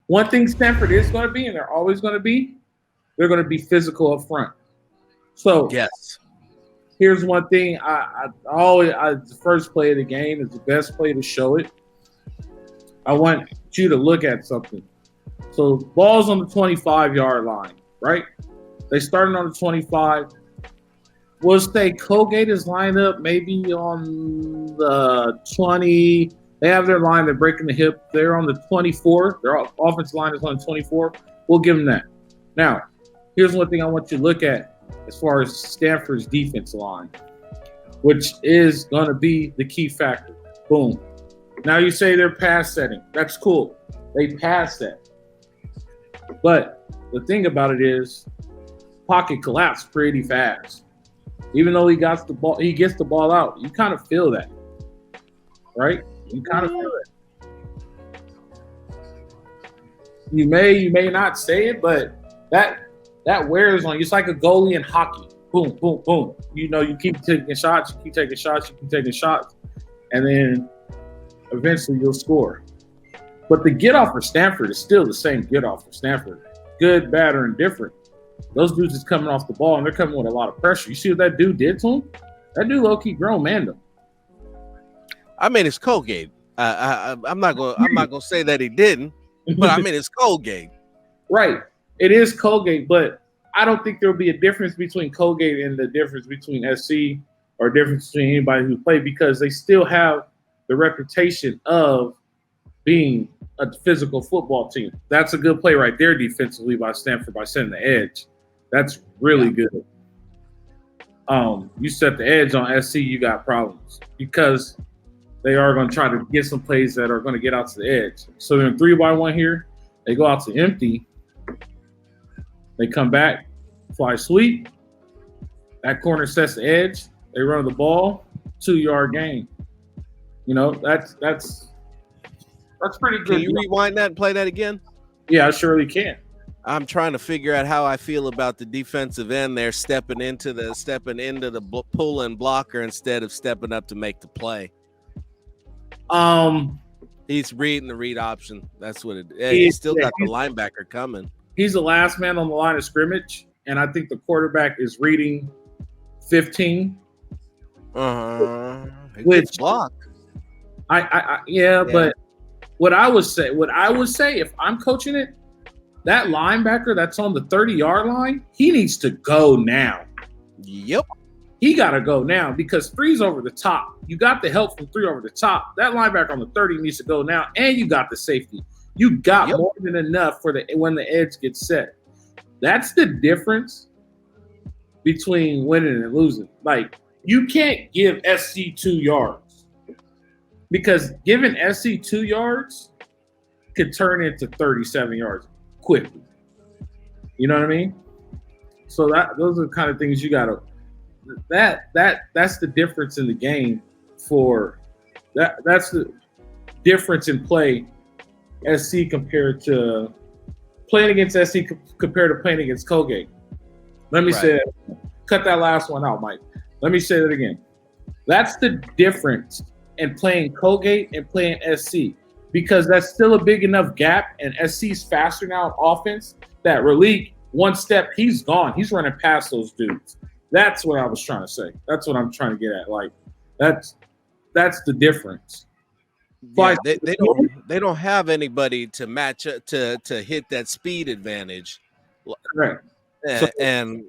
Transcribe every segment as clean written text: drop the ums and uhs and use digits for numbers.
One thing Stanford is going to be, and they're always going to be, they're going to be physical up front. So Yes. here's one thing. The first play of the game is the best play to show it. I want you to look at something. So ball's on the 25-yard line, right? They started on the 25. We'll say Colgate is lined up maybe on the 20. They have their line. They're breaking the hip. They're on the 24. Their offensive line is on the 24. We'll give them that. Now, here's one thing I want you to look at as far as Stanford's defense line, which is going to be the key factor. Boom. Now you say they're pass setting. That's cool. They pass that. But the thing about it is pocket collapsed pretty fast. Even though he gets the ball out, you kind of feel that, right? You kind of feel it. You may not say it, but that wears on you. It's like a goalie in hockey. Boom, boom, boom. You know, you keep taking shots, and then eventually you'll score. But the get off for Stanford is still the same get off for Stanford. Good, bad, or indifferent. Those dudes is coming off the ball, and they're coming with a lot of pressure. You see what that dude did to him? That dude low-key grown man them. I mean, it's Colgate. I'm not gonna say that he didn't, but I mean, it's Colgate. Right. It is Colgate, but I don't think there'll be a difference between Colgate and the difference between SC or a difference between anybody who played, because they still have the reputation of being a physical football team. That's a good play right there defensively by Stanford by setting the edge. That's really good. You set the edge on SC, you got problems because they are going to try to get some plays that are going to get out to the edge. So they're in 3-by-1 here. They go out to empty. They come back, fly sweep. That corner sets the edge. They run the ball, 2-yard gain. You know, that's pretty good. Can you rewind that and play that again? Yeah, I surely can. I'm trying to figure out how I feel about the defensive end there stepping into the pull and blocker instead of stepping up to make the play. He's reading the read option. That's what it is. He's still got the linebacker coming. He's the last man on the line of scrimmage, and I think the quarterback is reading 15. Which block? Yeah, but what I would say if I'm coaching it, that linebacker that's on the 30-yard line, he needs to go now. Yep. He got to go now because 3's over the top. You got the help from 3 over the top. That linebacker on the 30 needs to go now, and you got the safety. You got more than enough for when the edge gets set. That's the difference between winning and losing. Like, you can't give SC 2 yards because giving SC 2 yards could turn into 37 yards quickly. You know what I mean? So those are the kind of things you got to. That's the difference in the game for that. That's the difference in play. SC compared to playing against SC compared to playing against Colgate. Let me say that. Cut that last one out, Mike. Let me say that again. That's the difference in playing Colgate and playing SC, because that's still a big enough gap, and SC's faster now on offense that Raleigh, one step, he's gone. He's running past those dudes. That's what I was trying to say. That's what I'm trying to get at. Like, that's the difference. Yeah, they don't have anybody to match up to hit that speed advantage. Correct. And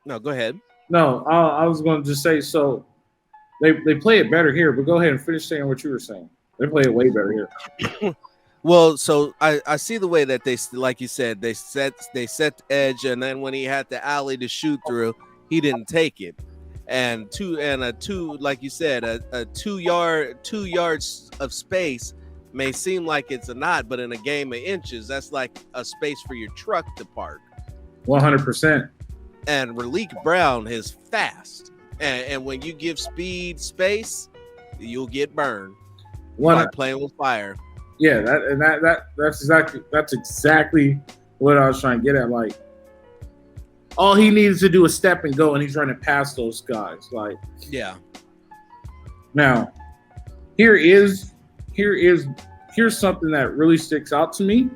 no, go ahead. No, I was going to just say, so they play it better here, but go ahead and finish saying what you were saying. They play it way better here. Well, so I see the way that they, like you said, they set the edge, and then when he had the alley to shoot through, he didn't take it. And like you said, a 2 yards of space may seem like it's a knot, but in a game of inches, that's like a space for your truck to park. 100%. And Raleigh Brown is fast, and when you give speed space, you'll get burned. Like playing with fire. Yeah, that's exactly what I was trying to get at. Like, all he needs to do is step and go, and he's running past those guys. Like, yeah. Now, here's here's something that really sticks out to me.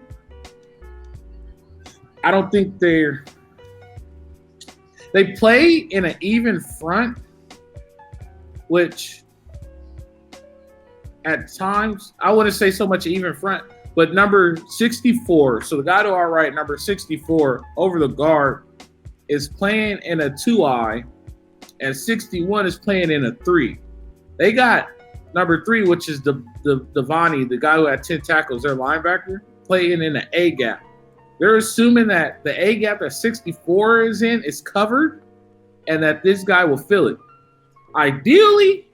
I don't think they play in an even front, which at times I wouldn't say so much even front, but number 64. So the guy to our right, number 64, over the guard, is playing in a 2-eye, and 61 is playing in a 3. They got number 3, which is the Devani, the guy who had 10 tackles, their linebacker, playing in an A gap. They're assuming that the A gap that 64 is in is covered and that this guy will fill it. Ideally,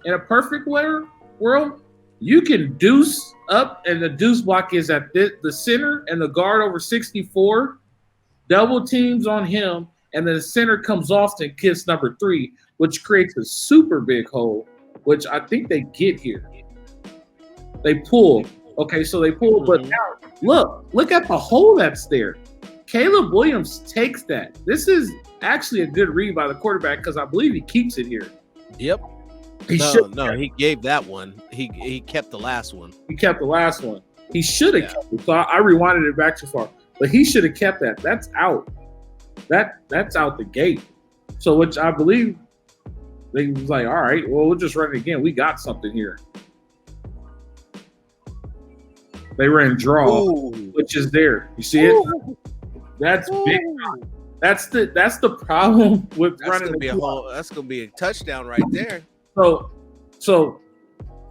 in a perfect world, you can deuce up, and the deuce block is at the center, and the guard over 64 double teams on him, and then the center comes off and gets number 3, which creates a super big hole, which I think they get here. They pull. Okay, so they pull, but now look at the hole that's there. Caleb Williams takes that. This is actually a good read by the quarterback because I believe he keeps it here. Yep. He gave that one. He kept the last one. He kept the last one. He should have kept it. So I rewinded it back too far. But he should have kept that. That's out. That's out the gate. So which I believe they was like, all right, well, we'll just run it again. We got something here. They ran draw, which is there. You see it? That's big. That's the problem with running. That's gonna be a touchdown right there. So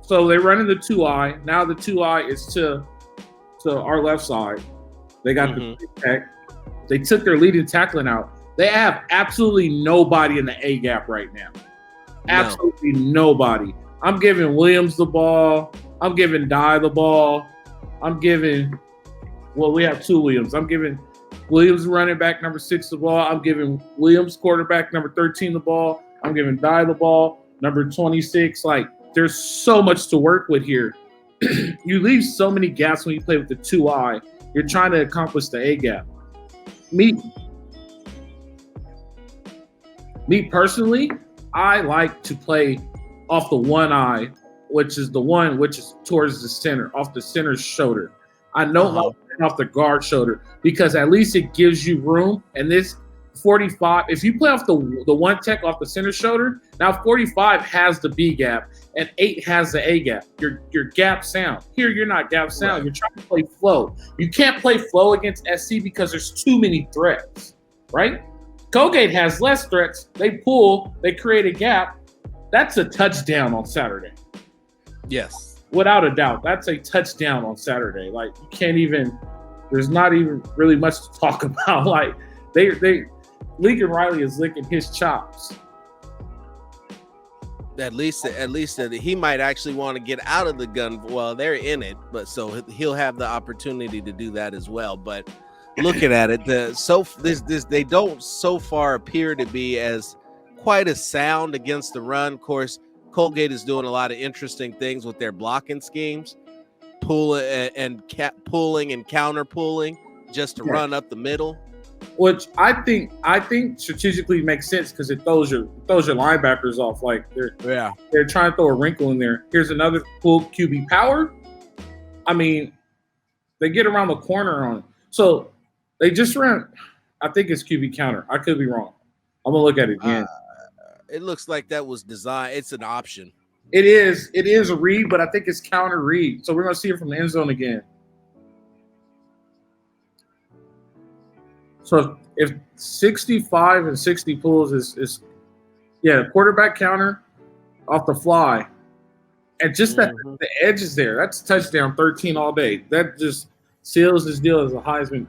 they run in the 2-eye. Now the 2-eye is to our left side. They got the tech. They took their leading tackling out. They have absolutely nobody in the A gap right now. Absolutely nobody. I'm giving Williams the ball. I'm giving Dye the ball. We have 2 Williams. I'm giving Williams running back number 6 the ball. I'm giving Williams quarterback number 13 the ball. I'm giving Dye the ball, number 26. Like, there's so much to work with here. You leave so many gaps when you play with the 2-eye. You're trying to accomplish the A gap. Me personally, I like to play off the 1-eye, which is towards the center, off the center's shoulder. I don't like off the guard shoulder because at least it gives you room. And this 45, if you play off the one tech off the center shoulder, now 45 has the B gap and 8 has the A gap. You're gap sound. Here you're not gap sound. Right. You're trying to play flow. You can't play flow against SC because there's too many threats, right? Colgate has less threats. They pull, they create a gap. That's a touchdown on Saturday. Yes. Without a doubt. That's a touchdown on Saturday. Like, you can't even, there's not even really much to talk about. Like, Lincoln Riley is licking his chops. At least he might actually want to get out of the gun. Well, they're in it, but so he'll have the opportunity to do that as well. But looking at it, they don't so far appear to be as quite as sound against the run. Of course, Colgate is doing a lot of interesting things with their blocking schemes, pulling and counter pulling just to run up the middle. Which I think strategically makes sense because it throws your linebackers off. Like they're trying to throw a wrinkle in there. Here's another pull QB power. I mean, they get around the corner on it. So they just ran. I think it's QB counter. I could be wrong. I'm gonna look at it again. It looks like that was designed. It's an option. It is a read, but I think it's counter read. So we're gonna see it from the end zone again. So if 65 and 60 pulls is quarterback counter off the fly, and just that the edge is there. That's touchdown 13 all day. That just seals his deal as a Heisman.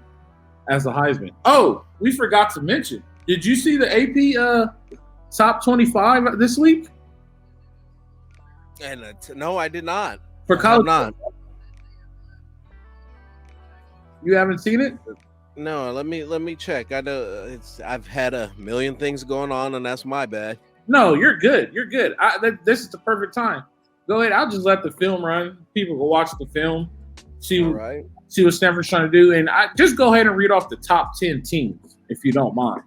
Oh, we forgot to mention. Did you see the AP top 25 this week? And no, I did not. For college, you haven't seen it? No, let me check. I know I've had a million things going on, and that's my bad. No, you're good. You're good. This is the perfect time. Go ahead. I'll just let the film run. People will watch the film, see what Stanford's trying to do, and I just go ahead and read off the top 10 teams if you don't mind.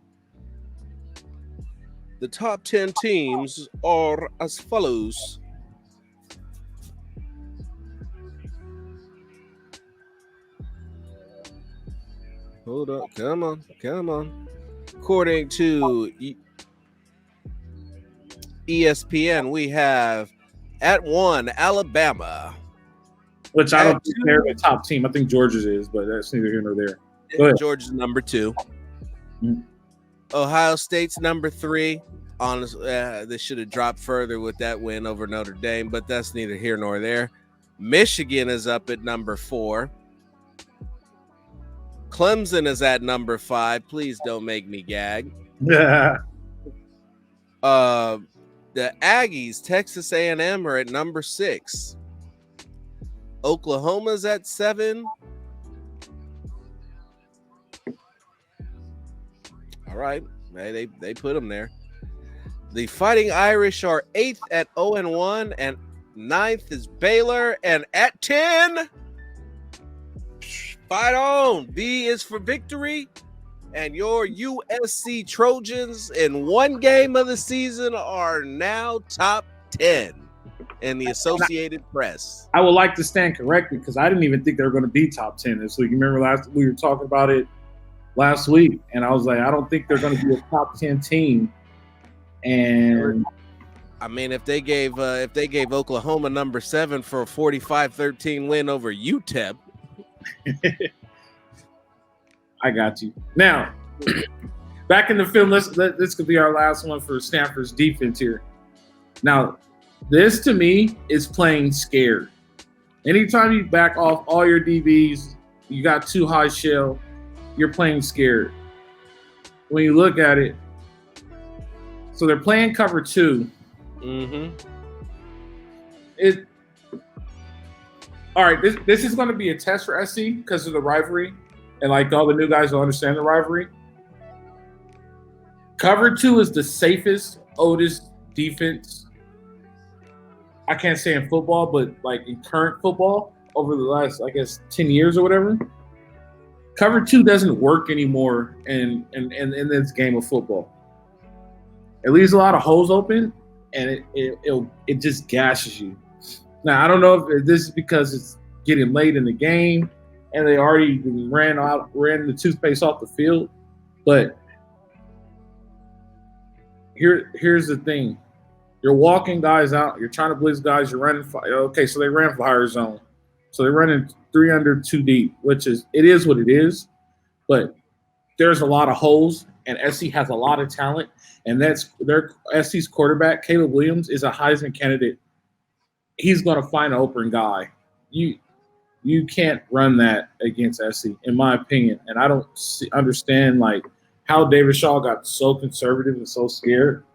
The top 10 teams are as follows. Hold up. Come on. According to ESPN, we have at 1 Alabama. Which I don't think they're the top team. I think Georgia's is, but that's neither here nor there. Go ahead. Georgia's number 2. Mm-hmm. Ohio State's number 3. Honestly, they should have dropped further with that win over Notre Dame, but that's neither here nor there. Michigan is up at number 4. Clemson is at number 5. Please don't make me gag. Yeah. The Aggies, Texas A&M, are at number 6. Oklahoma's at 7. All right, they put them there. The Fighting Irish are 8th at 0-1, and 9th is Baylor, and at 10, fight on. V is for victory, and your USC Trojans in one game of the season are now top 10 in the Associated Press. I would like to stand corrected because I didn't even think they were going to be top 10 this week. You remember we were talking about it last week, and I was like, I don't think they're going to be a top 10 team. And I mean, if they gave Oklahoma number 7 for a 45-13 win over UTEP, I got you. Now, back in the film, this could be our last one for Stanford's defense here. Now, this to me is playing scared. Anytime you back off all your DBs, you got 2 high shell, you're playing scared. When you look at it, so they're playing cover 2. Mm-hmm. All right, this is going to be a test for SC because of the rivalry, and like all the new guys will understand the rivalry. Cover 2 is the safest, oldest defense. I can't say in football, but like in current football over the last, I guess, 10 years or whatever. Cover 2 doesn't work anymore in this game of football. It leaves a lot of holes open, and it just gashes you. Now, I don't know if this is because it's getting late in the game and they already ran the toothpaste off the field, but here's the thing. You're walking guys out. You're trying to blitz guys. You're running. Okay, so they ran fire zone. So they're running 3 under 2 deep, which is what it is. But there's a lot of holes, and SC has a lot of talent, and that's their SC's quarterback, Caleb Williams, is a Heisman candidate. He's going to find an open guy. You can't run that against SC, in my opinion. And I don't understand like how David Shaw got so conservative and so scared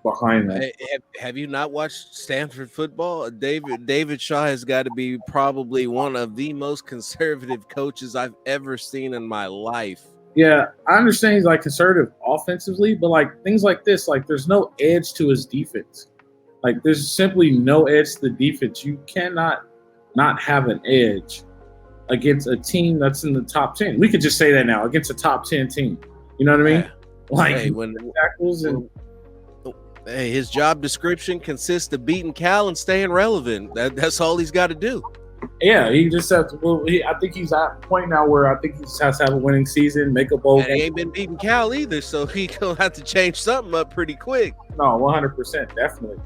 behind that. Have you not watched Stanford football? David Shaw has got to be probably one of the most conservative coaches I've ever seen in my life. Yeah, I understand he's like conservative offensively, but like things like this, like there's no edge to his defense. Like there's simply no edge to the defense. You cannot not have an edge against a team that's in the top 10. We could just say that now, against a top 10 team. You know what I mean? Yeah. Like tackles and his job description consists of beating Cal and staying relevant. That's all he's got to do. Yeah, he just has to. I think he's at a point now where I think he just has to have a winning season, make a bowl game. He ain't been beating Cal either, so he gonna have to change something up pretty quick. No, 100%, definitely.